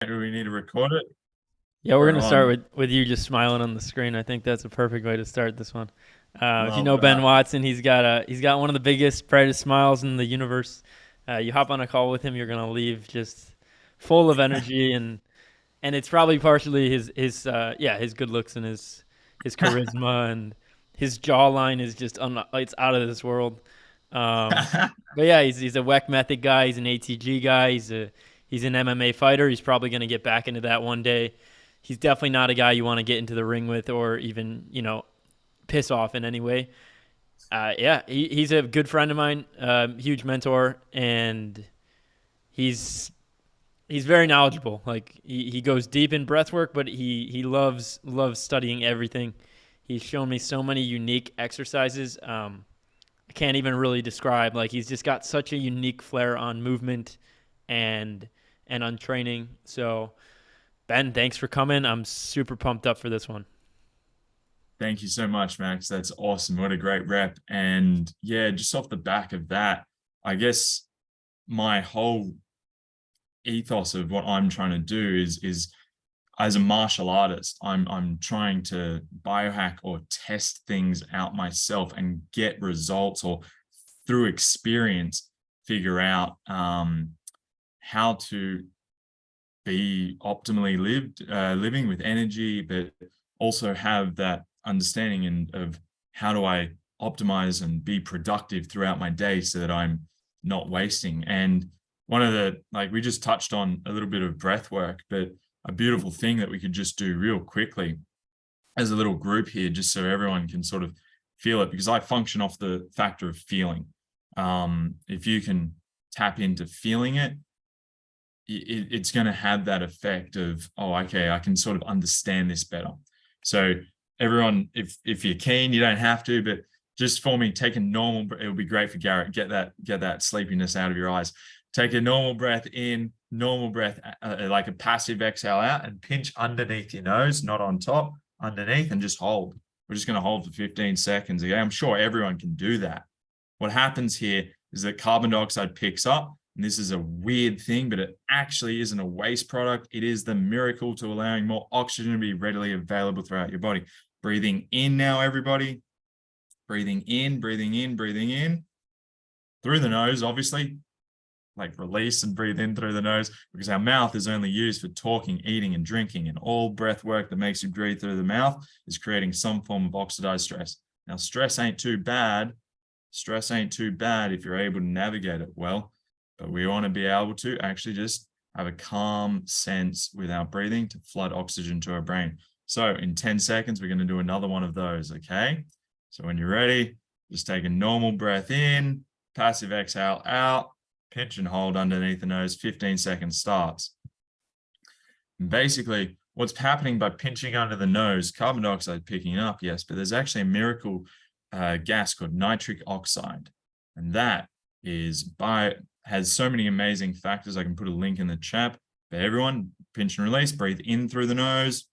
Do we need to record it? Yeah, we're We're gonna start on. with you just smiling on the screen. I think that's a perfect way to start this one. If you Love know Ben that. Watson, he's got one of the biggest, brightest smiles in the universe. You hop on a call with him, you're gonna leave just full of energy, and it's probably partially his good looks and his charisma, and his jawline is just it's out of this world. Um, but yeah, he's a WEC method guy. He's an ATG guy. He's an MMA fighter. He's probably going to get back into that one day. He's definitely not a guy you want to get into the ring with or even piss off in any way. Yeah, he's a good friend of mine, huge mentor, and he's he's very knowledgeable. Like he goes deep in breath work, but he loves studying everything. He's shown me so many unique exercises. I can't even really describe. Like he's just got such a unique flair on movement and and on training. So Ben, thanks for coming. I'm super pumped up for this one. Thank you so much, Max. That's awesome. What a great rep. And yeah, just off the back of that, I guess my whole ethos of what I'm trying to do is as a martial artist, I'm trying to biohack or test things out myself and get results or through experience figure out how to be optimally living with energy, but also have that understanding of how do I optimize and be productive throughout my day so that I'm not wasting. And one of the, like, we just touched on a little bit of breath work, but a beautiful thing that we could just do real quickly as a little group here, just so everyone can sort of feel it, because I function off the factor of feeling. If you can tap into feeling it, it's going to have that effect of, oh, okay, I can sort of understand this better. So everyone, if you're keen, you don't have to, but just for me, take a normal, it would be great for Garrett. Get that sleepiness out of your eyes. Take a normal breath in, normal breath, like a passive exhale out, and pinch underneath your nose, not on top, underneath, and just hold. We're just going to hold for 15 seconds. Okay, I'm sure everyone can do that. What happens here is that carbon dioxide picks up, and this is a weird thing, but it actually isn't a waste product. It is the miracle to allowing more oxygen to be readily available throughout your body. Breathing in now, everybody. Breathing in, breathing in, breathing in. Through the nose, obviously. Like release and breathe in through the nose, because our mouth is only used for talking, eating, and drinking. And all breath work that makes you breathe through the mouth is creating some form of oxidized stress. Now, stress ain't too bad. Stress ain't too bad if you're able to navigate it well, but we want to be able to actually just have a calm sense with our breathing to flood oxygen to our brain. So in 10 seconds, we're going to do another one of those, okay? So when you're ready, just take a normal breath in, passive exhale out, pinch and hold underneath the nose, 15 seconds starts. And basically, what's happening by pinching under the nose, carbon dioxide picking up, yes, but there's actually a miracle gas called nitric oxide. And that has so many amazing factors. I can put a link in the chat. But everyone, pinch and release, breathe in through the nose,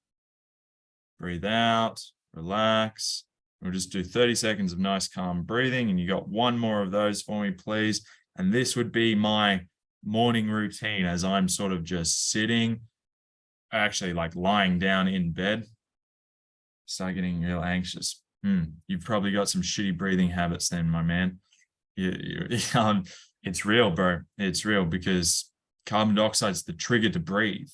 breathe out, relax. We'll just do 30 seconds of nice, calm breathing. And you got one more of those for me, please. And this would be my morning routine as I'm sort of just sitting, actually like lying down in bed. Start getting real anxious. You've probably got some shitty breathing habits then, my man. It's real, bro. It's real, because carbon dioxide's the trigger to breathe.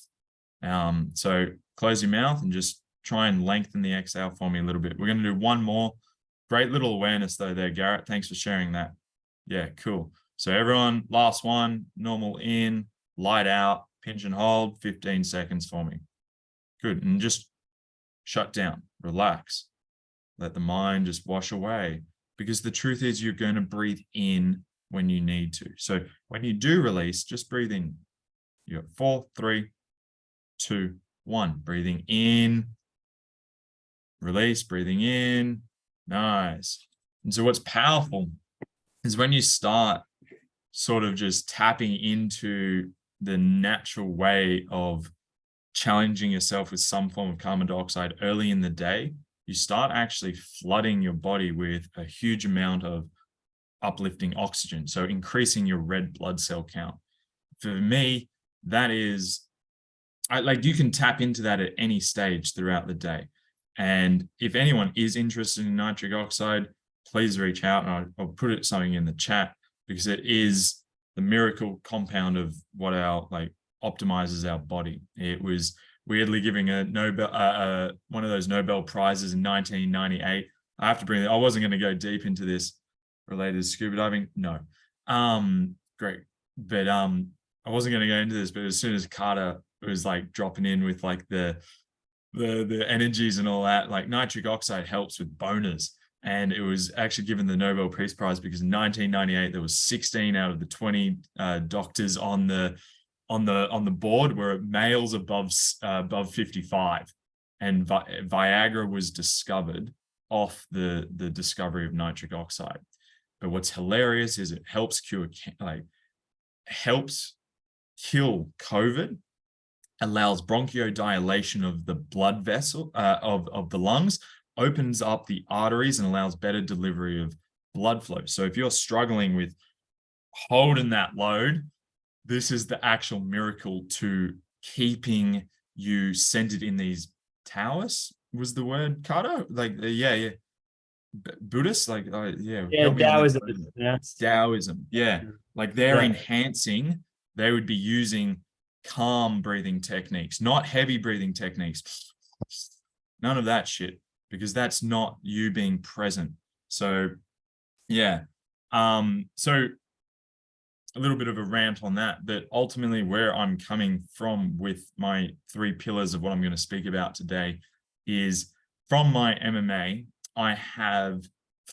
So close your mouth and just try and lengthen the exhale for me a little bit. We're going to do one more. Great little awareness though there, Garrett. Thanks for sharing that. Yeah, cool. So everyone, last one, normal in, light out, pinch and hold, 15 seconds for me. Good. And just shut down, relax, let the mind just wash away, because the truth is you're going to breathe in when you need to. So when you do release, just breathe in. You got 4, 3, 2, 1. Breathing in, release, breathing in. Nice. And so what's powerful is when you start sort of just tapping into the natural way of challenging yourself with some form of carbon dioxide early in the day, you start actually flooding your body with a huge amount of uplifting oxygen. So increasing your red blood cell count. For me, that is you can tap into that at any stage throughout the day. And if anyone is interested in nitric oxide, please reach out, and I'll put something in the chat, because it is the miracle compound of what optimizes our body. It was weirdly giving a Nobel, one of those Nobel prizes in 1998. I have to bring it. I wasn't going to go deep into this related to scuba diving. No. Great. But I wasn't going to go into this, but as soon as Carter was like dropping in with like the energies and all that, like nitric oxide helps with boners. And it was actually given the Nobel Peace Prize because in 1998 there was 16 out of the 20 doctors on the board were males above 55, and Viagra was discovered off the discovery of nitric oxide. But what's hilarious is it helps helps kill COVID, allows bronchodilation of the blood vessel of the lungs, opens up the arteries, and allows better delivery of blood flow. So if you're struggling with holding that load, this is the actual miracle to keeping you centered in these Taoists, was the word, Carter? Like, yeah. Buddhist, like, yeah. Taoism. Taoism, yeah. Like they're enhancing, they would be using calm breathing techniques, not heavy breathing techniques. None of that shit, because that's not you being present. So, yeah. So a little bit of a rant on that, but ultimately where I'm coming from with my 3 pillars of what I'm going to speak about today is from my MMA. I have,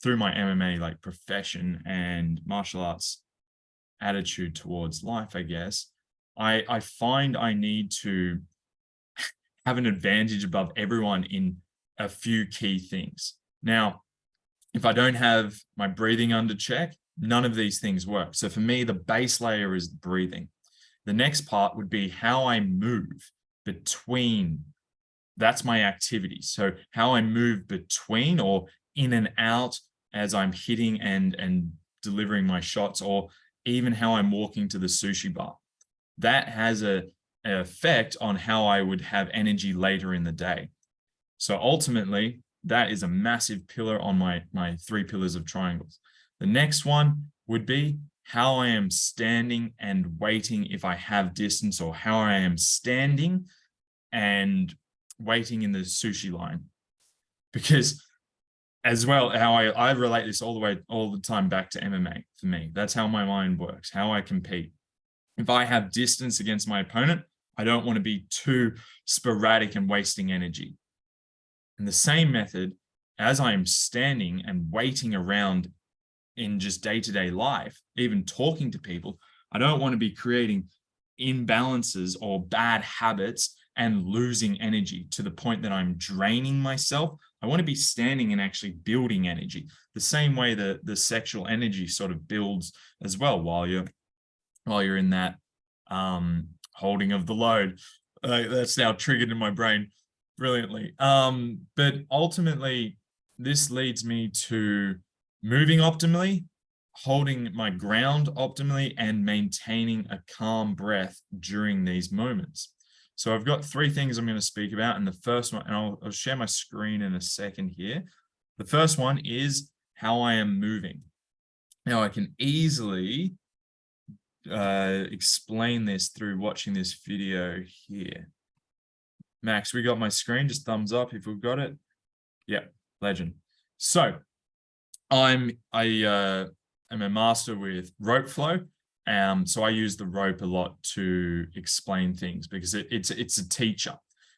through my MMA like profession and martial arts attitude towards life, I guess, I find I need to have an advantage above everyone in a few key things. Now, if I don't have my breathing under check, none of these things work. So for me, the base layer is breathing. The next part would be how I move between, that's my activity. So how I move between or in and out as I'm hitting and delivering my shots, or even how I'm walking to the sushi bar. That has an effect on how I would have energy later in the day. So ultimately, that is a massive pillar on my 3 pillars of triangles. The next one would be how I am standing and waiting if I have distance, or how I am standing and waiting in the sushi line. Because as well, how I relate this all the time back to MMA for me. That's how my mind works, how I compete. If I have distance against my opponent, I don't want to be too sporadic and wasting energy. In the same method, as I am standing and waiting around in just day-to-day life, even talking to people, I don't want to be creating imbalances or bad habits and losing energy to the point that I'm draining myself. I want to be standing and actually building energy, the same way that the sexual energy sort of builds as well while you're in that holding of the load. That's now triggered in my brain brilliantly. But ultimately, this leads me to moving optimally, holding my ground optimally, and maintaining a calm breath during these moments. So I've got 3 things I'm going to speak about. And the first one, and I'll share my screen in a second here. The first one is how I am moving. Now I can easily explain this through watching this video here. Max, we got my screen? Just thumbs up if we've got it. Yeah, legend. So I am a master with rope flow. So I use the rope a lot to explain things because it's a teacher.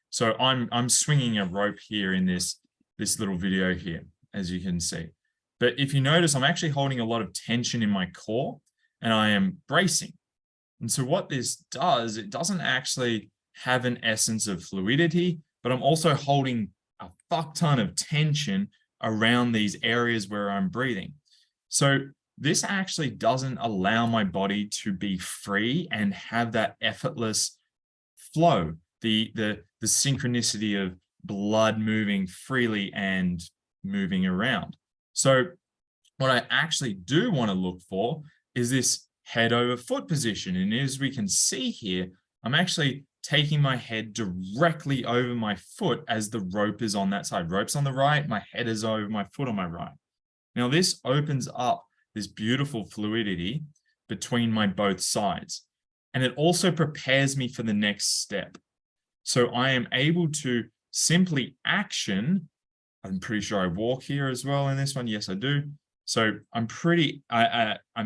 So I'm swinging a rope here in this little video here, as you can see. But if you notice, I'm actually holding a lot of tension in my core and I am bracing. And so what this does, it doesn't actually have an essence of fluidity, but I'm also holding a fuck ton of tension around these areas where I'm breathing. So this actually doesn't allow my body to be free and have that effortless flow, the synchronicity of blood moving freely and moving around. So what I actually do want to look for is this head over foot position. And as we can see here, I'm actually taking my head directly over my foot as the rope is on that side. Rope's on the right, my head is over my foot on my right. Now this opens up this beautiful fluidity between my both sides. And it also prepares me for the next step. So I am able to simply action. I'm pretty sure I walk here as well in this one. Yes, I do. So I'm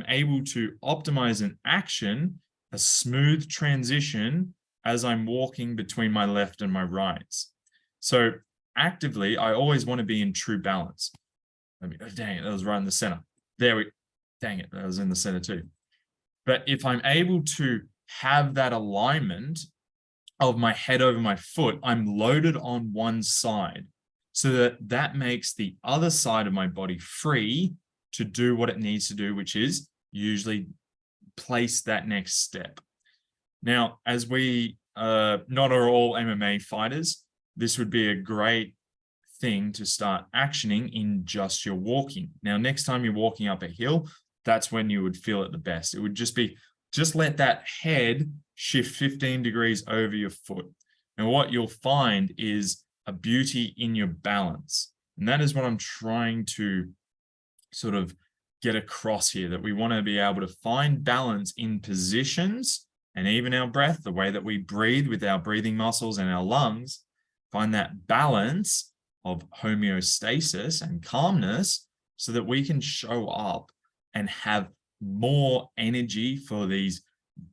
able to optimize an action, a smooth transition as I'm walking between my left and my rights. So actively, I always want to be in true balance. Oh, dang it, that was right in the center. Dang it, that was in the center too. But if I'm able to have that alignment of my head over my foot, I'm loaded on one side, so that makes the other side of my body free to do what it needs to do, which is usually place that next step. Now, as we not are all MMA fighters, this would be a great thing to start actioning in just your walking. Now, next time you're walking up a hill, that's when you would feel it the best. It would just let that head shift 15 degrees over your foot. And what you'll find is a beauty in your balance. And that is what I'm trying to sort of get across here, that we want to be able to find balance in positions and even our breath, the way that we breathe with our breathing muscles and our lungs, find that balance of homeostasis and calmness so that we can show up and have more energy for these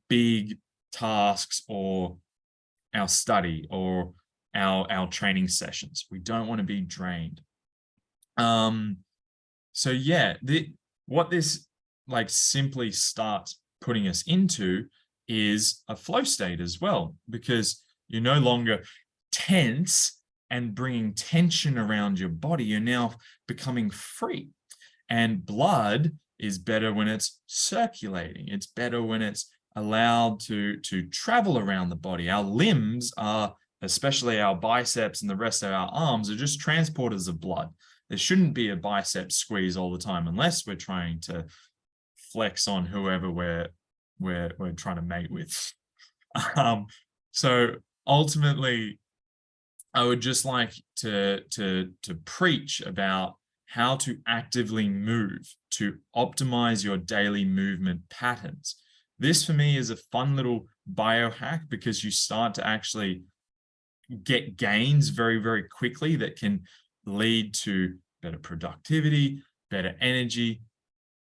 big tasks or our study or our training sessions. We don't want to be drained. So yeah, what this like simply starts putting us into is a flow state as well, because you're no longer tense and bringing tension around your body. You're now becoming free, and blood is better when it's circulating. It's better when it's allowed to travel around the body. Our limbs are, especially our biceps and the rest of our arms, are just transporters of blood. There shouldn't be a bicep squeeze all the time unless we're trying to flex on whoever we're trying to mate with. So ultimately, I would just like to preach about how to actively move to optimize your daily movement patterns. This for me is a fun little biohack, because you start to actually get gains very, very quickly that can lead to better productivity, better energy,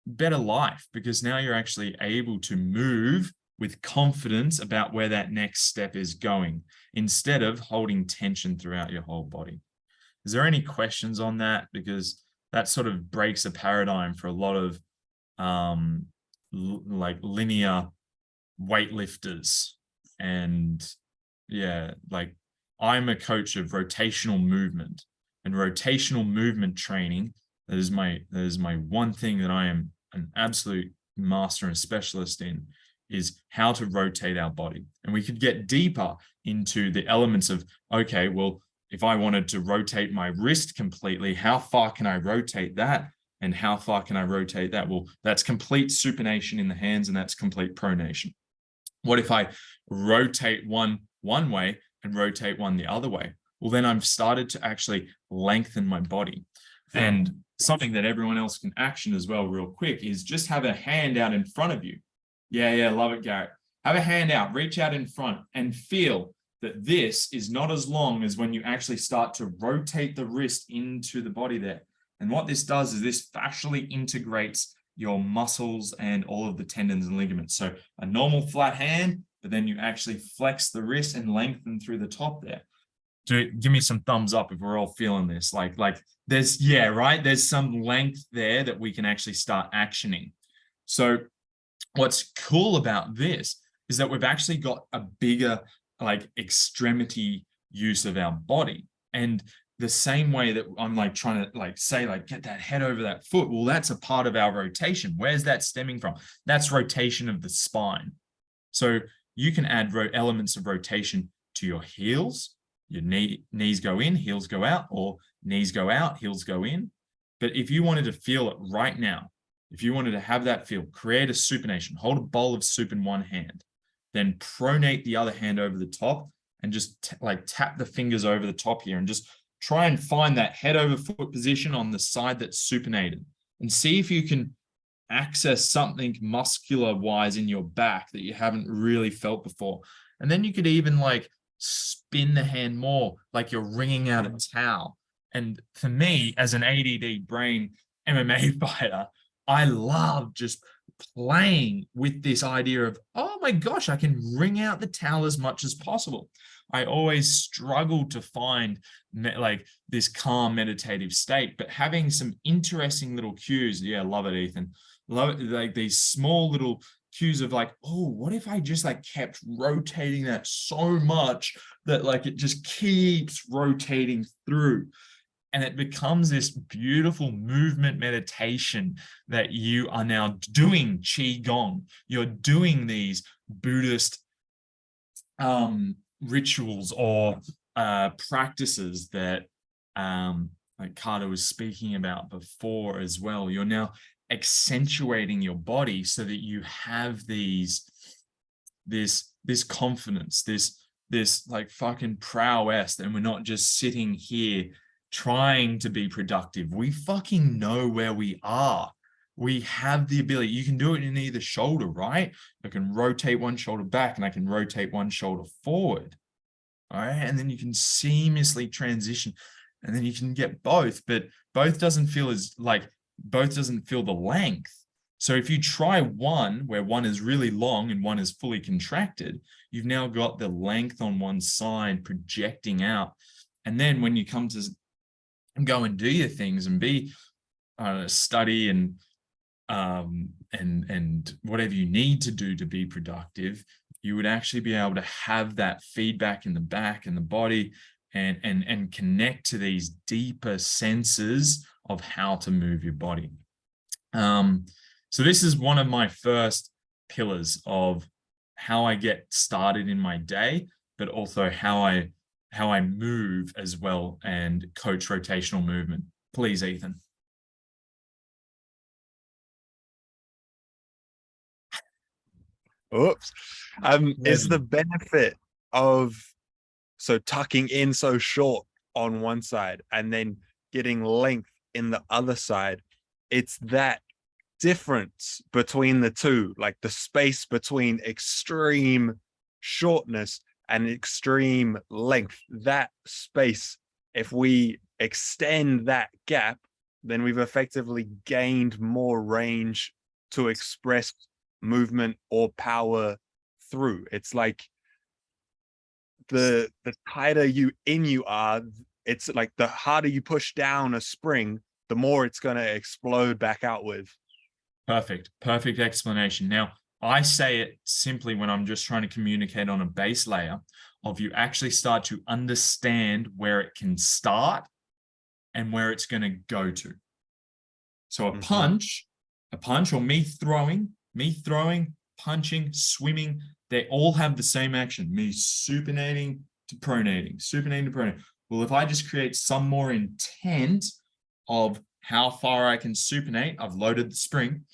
better life, because now you're actually able to move with confidence about where that next step is going, instead of holding tension throughout your whole body. Is there any questions on that? Because that sort of breaks a paradigm for a lot of like linear weightlifters. And yeah, like I'm a coach of rotational movement, and rotational movement training, that is my one thing that I am an absolute master and specialist in, is how to rotate our body. And we could get deeper into the elements of, okay, well, if I wanted to rotate my wrist completely, how far can I rotate that? And how far can I rotate that? Well, that's complete supination in the hands, and that's complete pronation. What if I rotate one way and rotate one the other way? Well, then I've started to actually lengthen my body. And something that everyone else can action as well real quick is just have a hand out in front of you. Yeah, love it, Garrett. Have a hand out, reach out in front, and feel that this is not as long as when you actually start to rotate the wrist into the body there. And what this does is this fascially integrates your muscles and all of the tendons and ligaments. So a normal flat hand, but then you actually flex the wrist and lengthen through the top there. Give me some thumbs up if we're all feeling this. Like there's, yeah, right? There's some length there that we can actually start actioning. So what's cool about this is that we've actually got a bigger like extremity use of our body. And the same way that I'm like trying to like say, like, get that head over that foot. Well, that's a part of our rotation. Where's that stemming from? That's rotation of the spine. So you can add elements of rotation to your heels. Your knees go in, heels go out, or knees go out, heels go in. But if you wanted to feel it right now, if you wanted to have that feel, create a supination, hold a bowl of soup in one hand, then pronate the other hand over the top and just like tap the fingers over the top here and just try and find that head over foot position on the side that's supinated, and see if you can access something muscular wise in your back that you haven't really felt before. And then you could even like spin the hand more like you're wringing out a towel. And for me, as an ADD brain MMA fighter, I love just playing with this idea of, oh my gosh, I can wring out the towel as much as possible. I always struggle to find like this calm meditative state, but having some interesting little cues. Yeah, love it, Ethan. Love it. Like these small little cues of like, oh, what if I just like kept rotating that so much that like it just keeps rotating through. And it becomes this beautiful movement meditation that you are now doing Qigong. You're doing these Buddhist rituals or practices that like Carter was speaking about before as well. You're now accentuating your body so that you have this confidence, this like fucking prowess, and we're not just sitting here trying to be productive. We fucking know where we are. We have the ability. You can do it in either shoulder, right? I can rotate one shoulder back and I can rotate one shoulder forward. All right. And then you can seamlessly transition, and then you can get both, but both doesn't feel the length. So if you try one where one is really long and one is fully contracted, you've now got the length on one side projecting out. And then when you come to go and do your things and be study and whatever you need to do to be productive, you would actually be able to have that feedback in the back and the body and connect to these deeper senses of how to move your body. So this is one of my first pillars of how I get started in my day, but also how I move as well and coach rotational movement. Please, Ethan. Oops. Is the benefit of tucking in so short on one side and then getting length in the other side, it's that difference between the two, like the space between extreme shortness and extreme length, that space, if we extend that gap, then we've effectively gained more range to express movement or power through. It's like the tighter you are, it's like the harder you push down a spring, the more it's going to explode back out with. Perfect explanation. Now, I say it simply when I'm just trying to communicate on a base layer of you actually start to understand where it can start and where it's going to go to. So a punch or me throwing, punching, swimming, they all have the same action. Me supinating to pronating, supinating to pronating. Well, if I just create some more intent of how far I can supinate, I've loaded the spring,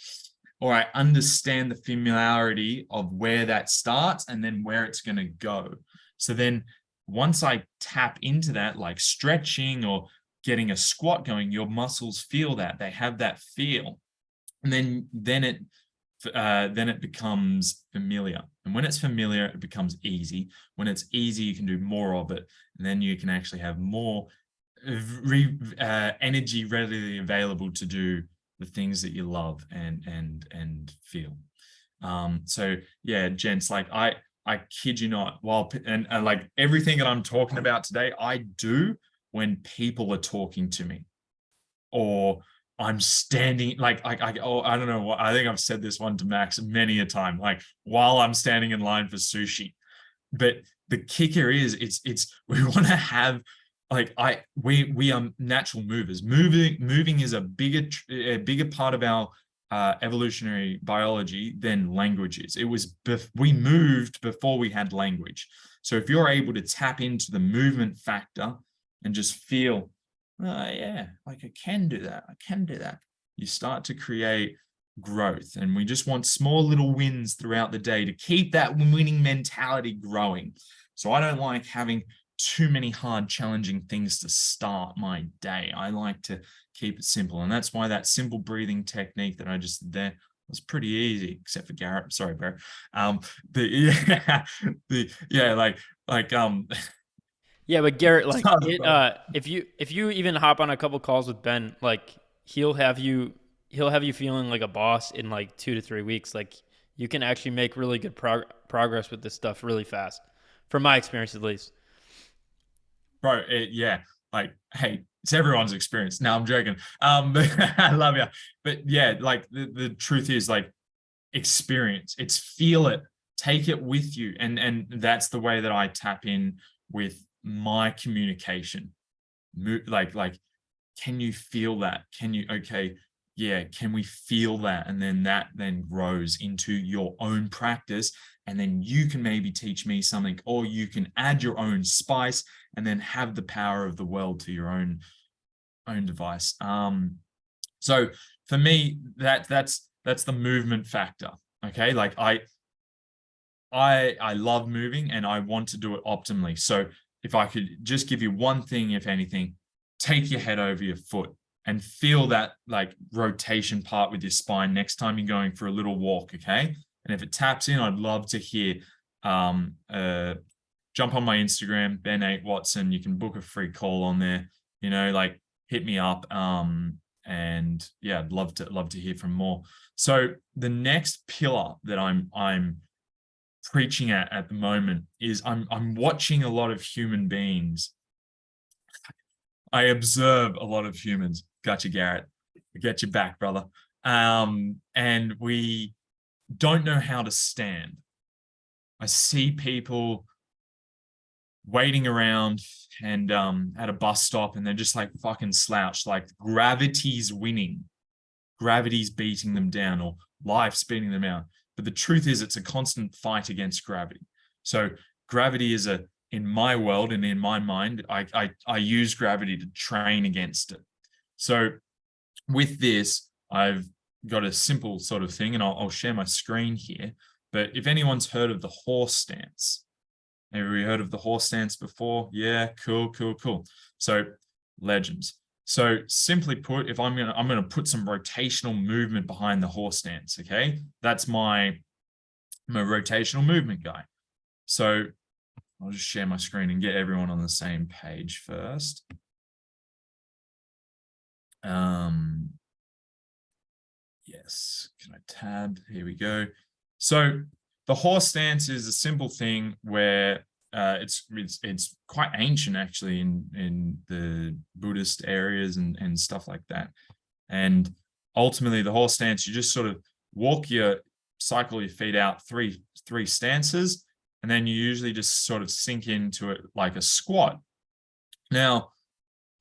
or I understand the familiarity of where that starts and then where it's going to go. So then once I tap into that, like stretching or getting a squat going, your muscles feel that. They have that feel. And then it becomes familiar. And when it's familiar, it becomes easy. When it's easy, you can do more of it. And then you can actually have more energy readily available to do the things that you love and feel. So yeah, gents, like I kid you not, and like everything that I'm talking about today, I do when people are talking to me, or I'm standing, like I don't know what, I think I've said this one to Max many a time, like while I'm standing in line for sushi. But the kicker is it's we want to have, like we are natural movers. Moving is a bigger part of our evolutionary biology than language is. It was we moved before we had language. So if you're able to tap into the movement factor and just feel, yeah, like I can do that, you start to create growth, and we just want small little wins throughout the day to keep that winning mentality growing. So I don't like having too many hard, challenging things to start my day. I like to keep it simple, and that's why that simple breathing technique that I just did there was pretty easy, except for Garrett. Sorry, Barry. Yeah, but Garrett, like Tough, if you even hop on a couple calls with Ben, like he'll have you feeling like a boss in like 2 to 3 weeks. Like you can actually make really good progress with this stuff really fast, from my experience at least. bro. Yeah, like, hey, it's everyone's experience. No, I'm joking. I love you, but yeah, like the truth is, like, experience. It's feel it, take it with you, and that's the way that I tap in with my communication. Like, can you feel that? Can you? Okay, yeah. Can we feel that? And then that then grows into your own practice, and then you can maybe teach me something, or you can add your own spice, and then have the power of the world to your own device. So for me, that's the movement factor. Okay, like I love moving, and I want to do it optimally. So if I could just give you one thing, if anything, take your head over your foot and feel that like rotation part with your spine next time you're going for a little walk. Okay, and if it taps in, I'd love to hear. Jump on my Instagram, Ben8 Watson. You can book a free call on there. Like, hit me up. And yeah, I'd love to hear from more. So the next pillar that I'm preaching at the moment is I'm watching a lot of human beings. I observe a lot of humans. Gotcha, Garrett. I get you back, brother. And we don't know how to stand. I see people waiting around and at a bus stop, and they're just like fucking slouched, like gravity's winning, gravity's beating them down, or life's beating them out. But the truth is, it's a constant fight against gravity. So gravity is in my world and in my mind, I use gravity to train against it. So with this, I've got a simple sort of thing, and I'll share my screen here. But if anyone's heard of the horse stance, have you heard of the horse stance before? Yeah, cool. So legends. So simply put, if I'm gonna put some rotational movement behind the horse stance. Okay, that's my rotational movement guy. So I'll just share my screen and get everyone on the same page first. Yes, can I tab? Here we go. So the horse stance is a simple thing where it's quite ancient, actually, in the Buddhist areas and stuff like that. And ultimately, the horse stance, you just sort of cycle your feet out three stances, and then you usually just sort of sink into it like a squat. Now,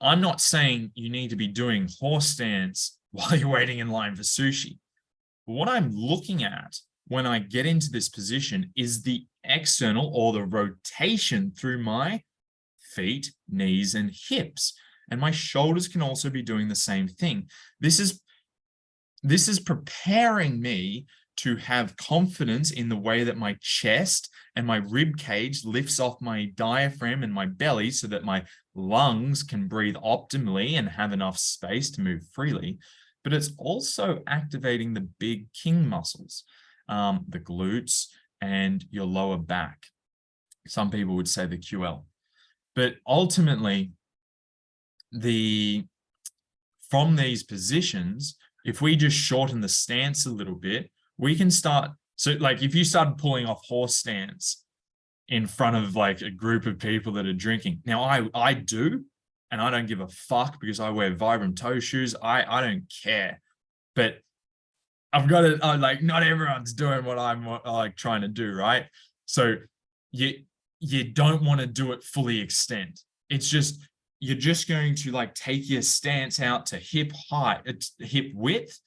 I'm not saying you need to be doing horse stance while you're waiting in line for sushi. But what I'm looking at when I get into this position is the external, or the rotation through my feet, knees, and hips. And my shoulders can also be doing the same thing. This is preparing me to have confidence in the way that my chest and my rib cage lifts off my diaphragm and my belly, so that my lungs can breathe optimally and have enough space to move freely. But it's also activating the big king muscles, the glutes and your lower back. Some people would say the QL. But ultimately, from these positions, if we just shorten the stance a little bit, we can start. So like, if you started pulling off horse stance in front of like a group of people that are drinking. Now I do, and I don't give a fuck, because I wear Vibram toe shoes. I don't care. But I've got to, like, not everyone's doing what I'm like trying to do, right? So you don't want to do it fully extend. It's just, you're just going to like take your stance out to hip height, hip width.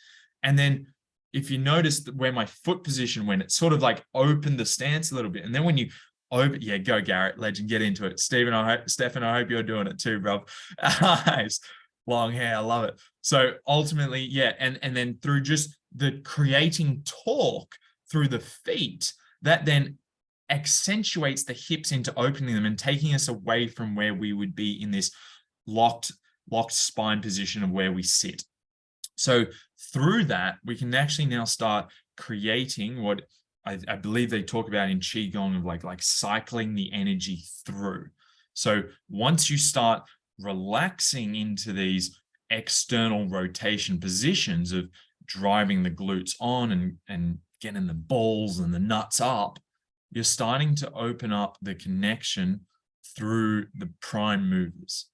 And then if you notice where my foot position went, it sort of like opened the stance a little bit. And then when you yeah, go Garrett, legend, get into it. Stephen, I hope you're doing it too, bro. Nice. long hair. I love it. So ultimately, yeah, and then through just the creating torque through the feet, that then accentuates the hips into opening them and taking us away from where we would be in this locked spine position of where we sit. So through that, we can actually now start creating what I believe they talk about in Qigong of like cycling the energy through. So once you start relaxing into these external rotation positions of driving the glutes on and getting the balls and the nuts up, you're starting to open up the connection through the prime movers.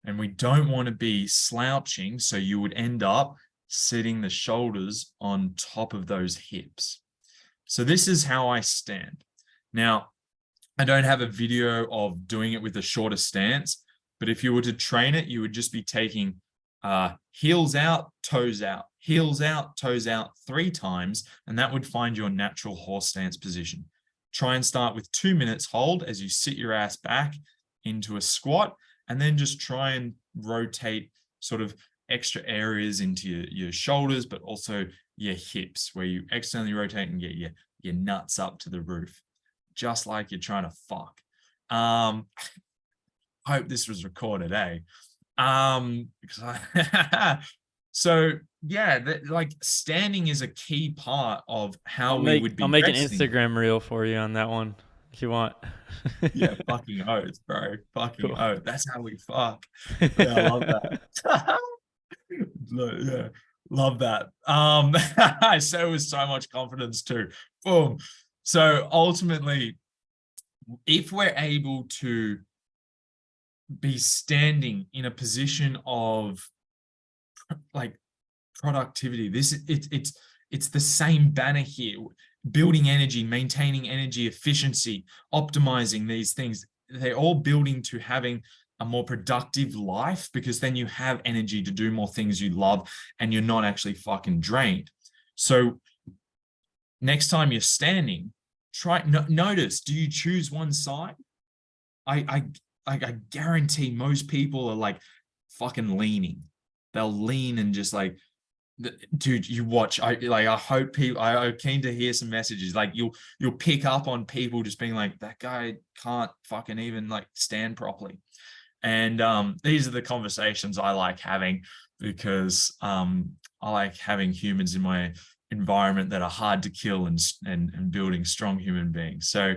And we don't want to be slouching, so you would end up sitting the shoulders on top of those hips. So this is how I stand. Now, I don't have a video of doing it with a shorter stance, but if you were to train it, you would just be taking heels out, toes out, heels out, toes out 3 times, and that would find your natural horse stance position. Try and start with 2 minutes hold as you sit your ass back into a squat, and then just try and rotate sort of extra areas into your shoulders, but also your hips, where you externally rotate and get your nuts up to the roof, just like you're trying to fuck. I hope this was recorded, eh? So yeah, like standing is a key part of how we would be. I'll make an resting. Instagram reel for you on that one if you want. Yeah, fucking oath, bro. Fucking Cool. oath. That's how we fuck. Yeah, I love that. Yeah, love that. I say it with so much confidence too. Boom. So ultimately, if we're able to be standing in a position of like productivity, it's the same banner here. Building energy, maintaining energy efficiency, optimizing these things, they're all building to having a more productive life, because then you have energy to do more things you love and you're not actually fucking drained. So next time you're standing, notice, do you choose one side? I guarantee most people are like fucking leaning. They'll lean and just like, dude, you watch. I hope people. I'm keen to hear some messages. Like you'll pick up on people just being like, that guy can't fucking even like stand properly. And these are the conversations I like having, because I like having humans in my environment that are hard to kill and building strong human beings. So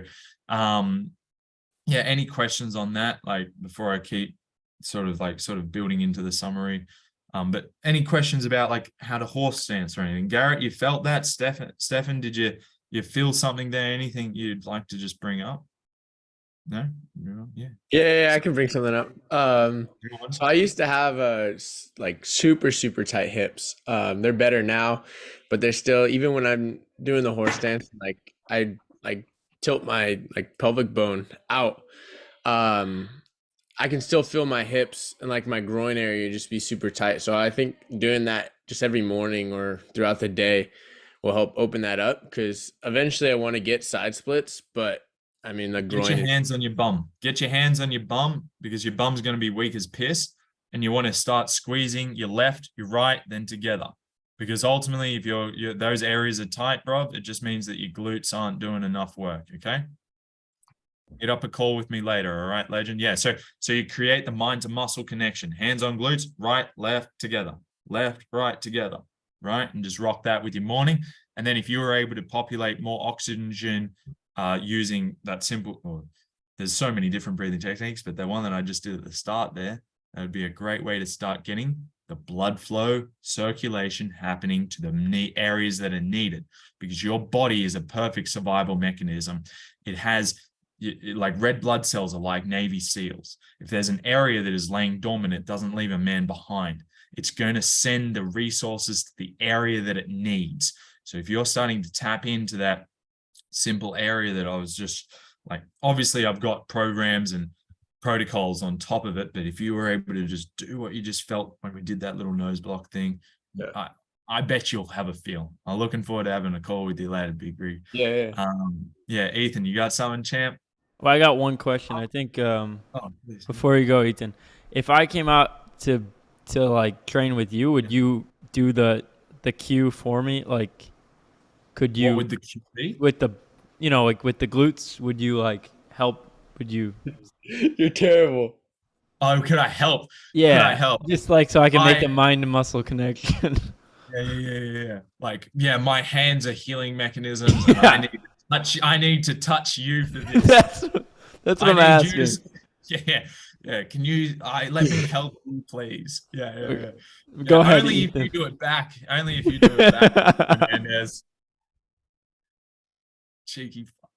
yeah, any questions on that? Like before I keep sort of building into the summary. But any questions about like how to horse stance or anything? Garrett, you felt that? Stefan, did you feel something there? Anything you'd like to just bring up? No? Yeah. Yeah, I can bring something up. So I used to have like super tight hips. They're better now, but they're still, even when I'm doing the horse stance, like I like tilt my like pelvic bone out. I can still feel my hips and like my groin area just be super tight. So I think doing that just every morning or throughout the day will help open that up, because eventually I want to get side splits, but I mean, the groin. Get your hands on your bum. Get your hands on your bum, because your bum's going to be weak as piss, and you want to start squeezing your left, your right, then together. Because ultimately, if your those areas are tight, bro, it just means that your glutes aren't doing enough work. Okay. Get up a call with me later, all right, legend? Yeah. So you create the mind to muscle connection. Hands on glutes, right, left, together, left, right, together, right, and just rock that with your morning. And then if you were able to populate more oxygen using that simple, there's so many different breathing techniques, but the one that I just did at the start there, that would be a great way to start getting the blood flow, circulation happening to the areas that are needed, because your body is a perfect survival mechanism. It has, like, red blood cells are like Navy SEALs. If there's an area that is laying dormant, it doesn't leave a man behind. It's going to send the resources to the area that it needs. So if you're starting to tap into that simple area that I was just like, obviously I've got programs and protocols on top of it, but if you were able to just do what you just felt when we did that little nose block thing, yeah. I bet you'll have a feel. I'm looking forward to having a call with you later, Big Rig. Yeah. Yeah, Ethan, you got something, champ? Well, I got one question. I think before you go, Ethan, if I came out to to like train with you, would you do the cue for me? Like, could What you would the cue be? with the, like with the glutes? Would you like help? Would you? You're terrible. Oh, could I help? Could I Yeah, help? just like so I can make I the mind to muscle connection. yeah. Like, yeah, my hands are healing mechanisms, and I need to touch you for this. That's what I I'm need you asking. yeah. Can you let me help you, please? Yeah. Go ahead, Only if Ethan. you do it back. Only if you do it back. Hernandez. Cheeky fuck.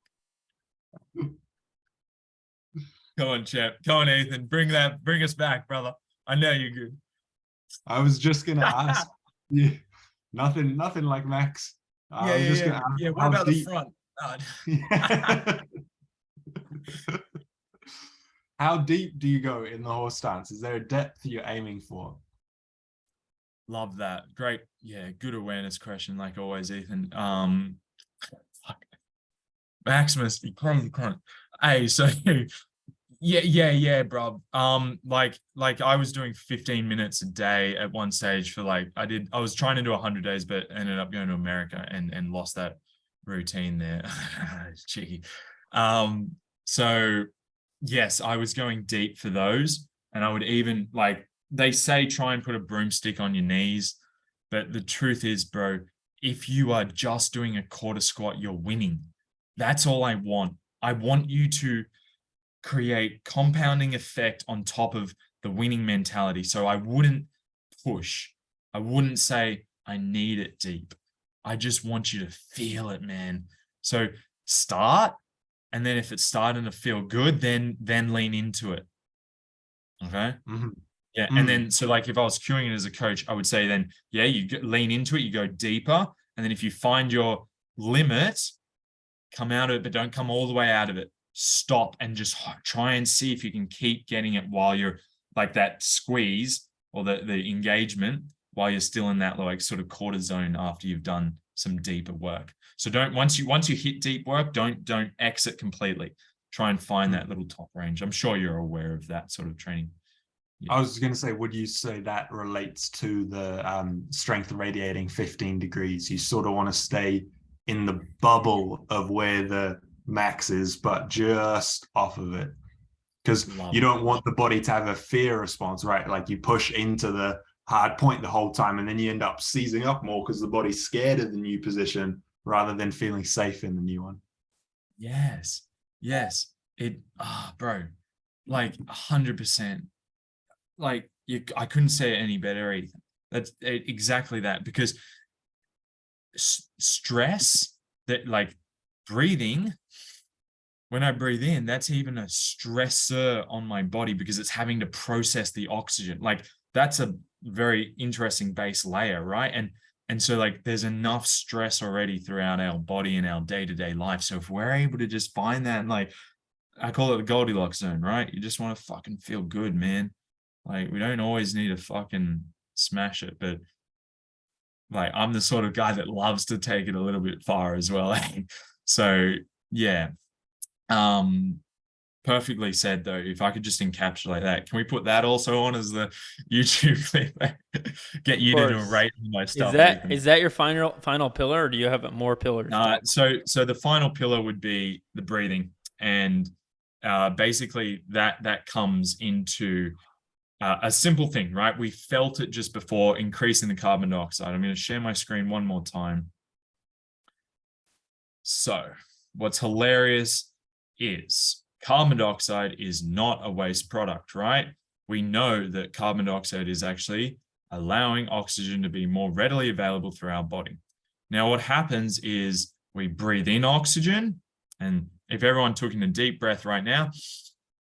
Come on, champ. Come on, Ethan. Bring us back, brother. I know you're good. I was just gonna ask you. Nothing like Max. I was just gonna ask Yeah, what how about the deep. front? How deep do you go in the horse stance? Is there a depth you're aiming for? Love that. Great. Yeah, good awareness question, like always, Ethan. Fuck. Maximus, be crazy. Hey, so yeah, bro. Like I was doing 15 minutes a day at one stage for like I was trying to do 100 days, but ended up going to America and lost that routine there. It's cheeky. So yes, I was going deep for those, and I would even like they say try and put a broomstick on your knees, but the truth is, bro, if you are just doing a quarter squat, you're winning. That's all I want. I want you to create compounding effect on top of the winning mentality. So I wouldn't push. I wouldn't say I need it deep. I just want you to feel it, man. So start, and then if it's starting to feel good, then lean into it. Okay. Mm-hmm. Yeah. And then, so like if I was cueing it as a coach, I would say then, yeah, lean into it, you go deeper. And then if you find your limit, come out of it, but don't come all the way out of it. Stop and just try and see if you can keep getting it while you're like that squeeze or the engagement while you're still in that like sort of quarter zone after you've done some deeper work. So don't, once you hit deep work, don't exit completely. Try and find that little top range. I'm sure you're aware of that sort of training. Yeah. I was going to say, would you say that relates to the strength radiating 15 degrees? You sort of want to stay in the bubble of where the max is, but just off of it. Because you don't want the body to have a fear response, right? Like you push into the hard point the whole time, and then you end up seizing up more because the body's scared of the new position rather than feeling safe in the new one. Yes. Bro, like 100%. Like I couldn't say it any better, Ethan. That's exactly that, because stress, that like breathing, when I breathe in, that's even a stressor on my body because it's having to process the oxygen. Like that's a very interesting base layer, right? And so like there's enough stress already throughout our body and our day-to-day life. So if we're able to just find that, like I call it the Goldilocks zone, right? You just want to fucking feel good, man. Like we don't always need to fucking smash it, but like I'm the sort of guy that loves to take it a little bit far as well. So yeah. Perfectly said though. If I could just encapsulate that, can we put that also on as the YouTube clip? Get you to rate my stuff. Is that your final pillar, or do you have more pillars? So the final pillar would be the breathing, and basically that comes into a simple thing, right? We felt it just before, increasing the carbon dioxide. I'm going to share my screen one more time. So what's hilarious is carbon dioxide is not a waste product, right? We know that carbon dioxide is actually allowing oxygen to be more readily available through our body. Now, what happens is we breathe in oxygen, and if everyone took in a deep breath right now,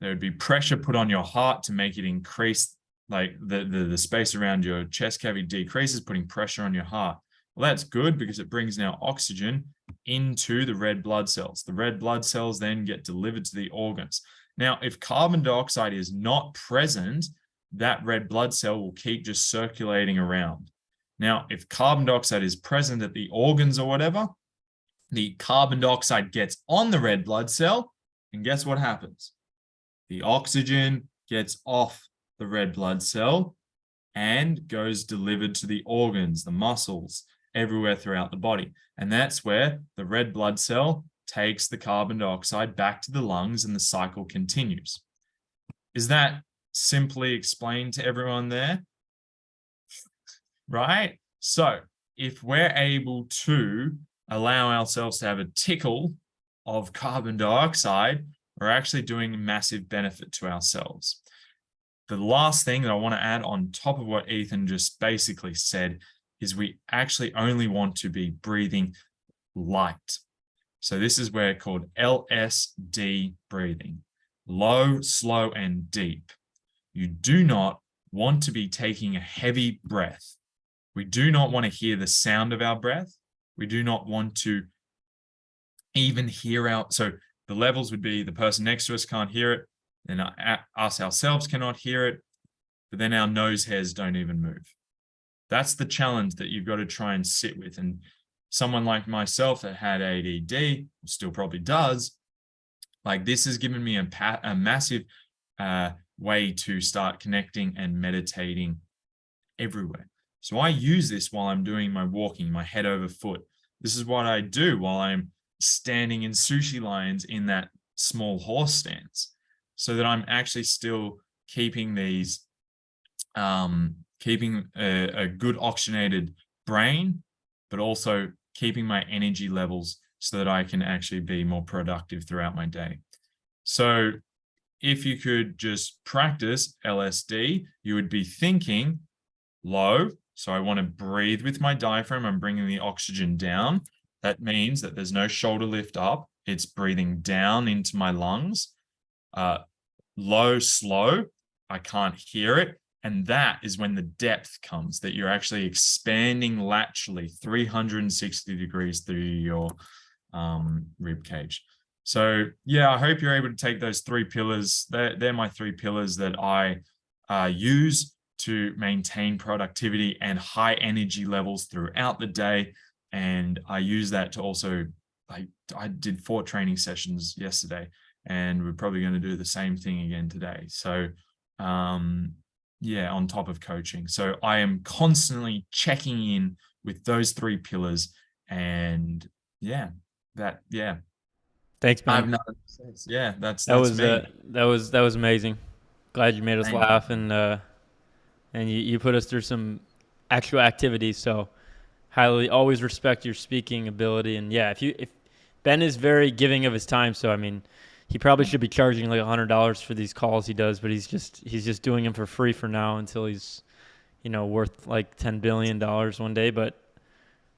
there would be pressure put on your heart to make it increase, like the space around your chest cavity decreases, putting pressure on your heart. Well, that's good because it brings now oxygen into the red blood cells. The red blood cells then get delivered to the organs. Now, if carbon dioxide is not present, that red blood cell will keep just circulating around. Now, if carbon dioxide is present at the organs or whatever, the carbon dioxide gets on the red blood cell, and guess what happens? The oxygen gets off the red blood cell, and goes delivered to the organs, the muscles, everywhere throughout the body. And that's where the red blood cell takes the carbon dioxide back to the lungs and the cycle continues. Is that simply explained to everyone there? Right? So if we're able to allow ourselves to have a tickle of carbon dioxide, we're actually doing massive benefit to ourselves. The last thing that I want to add on top of what Ethan just basically said is we actually only want to be breathing light. So this is where called LSD breathing, low, slow, and deep. You do not want to be taking a heavy breath. We do not want to hear the sound of our breath. We do not want to even hear so the levels would be the person next to us can't hear it, and us ourselves cannot hear it, but then our nose hairs don't even move. That's the challenge that you've got to try and sit with. And someone like myself that had ADD, still probably does, like this has given me a massive way to start connecting and meditating everywhere. So I use this while I'm doing my walking, my head over foot. This is what I do while I'm standing in sushi lines in that small horse stance, so that I'm actually still keeping these, keeping a good oxygenated brain, but also keeping my energy levels so that I can actually be more productive throughout my day. So if you could just practice LSD, you would be thinking low. So I want to breathe with my diaphragm. I'm bringing the oxygen down. That means that there's no shoulder lift up. It's breathing down into my lungs. Low, slow, I can't hear it. And that is when the depth comes, that you're actually expanding laterally 360 degrees through your rib cage. So yeah, I hope you're able to take those 3 pillars. They're my 3 pillars that I use to maintain productivity and high energy levels throughout the day. And I use that to also, I did 4 training sessions yesterday, and we're probably going to do the same thing again today. So yeah, on top of coaching. So I am constantly checking in with those 3 pillars, and yeah, Thanks, I have man. nothing to say. Yeah, that's That me. was amazing. Glad you made us Thank you. laugh, and you put us through some actual activities. So highly always respect your speaking ability. And yeah, if Ben is very giving of his time, so I mean, he probably should be charging like $100 for these calls he does, but he's just doing them for free for now until he's, worth like $10 billion one day. But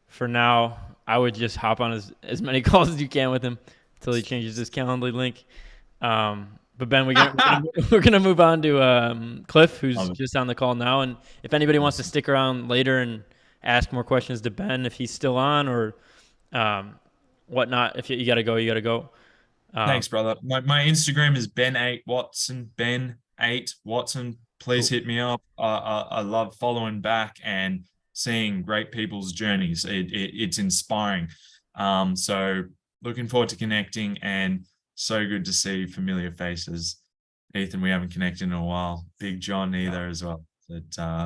for now, I would just hop on as many calls as you can with him until he changes his Calendly link. But Ben, we're gonna move on to Cliff, who's just on the call now. And if anybody wants to stick around later and ask more questions to Ben, if he's still on or whatnot, if you gotta go, you gotta go. Thanks, brother. My Instagram is Ben8Watson. Ben8Watson. Please hit me up. I love following back and seeing great people's journeys. It's inspiring. So looking forward to connecting, and so good to see familiar faces. Ethan, we haven't connected in a while. Big John either as well. But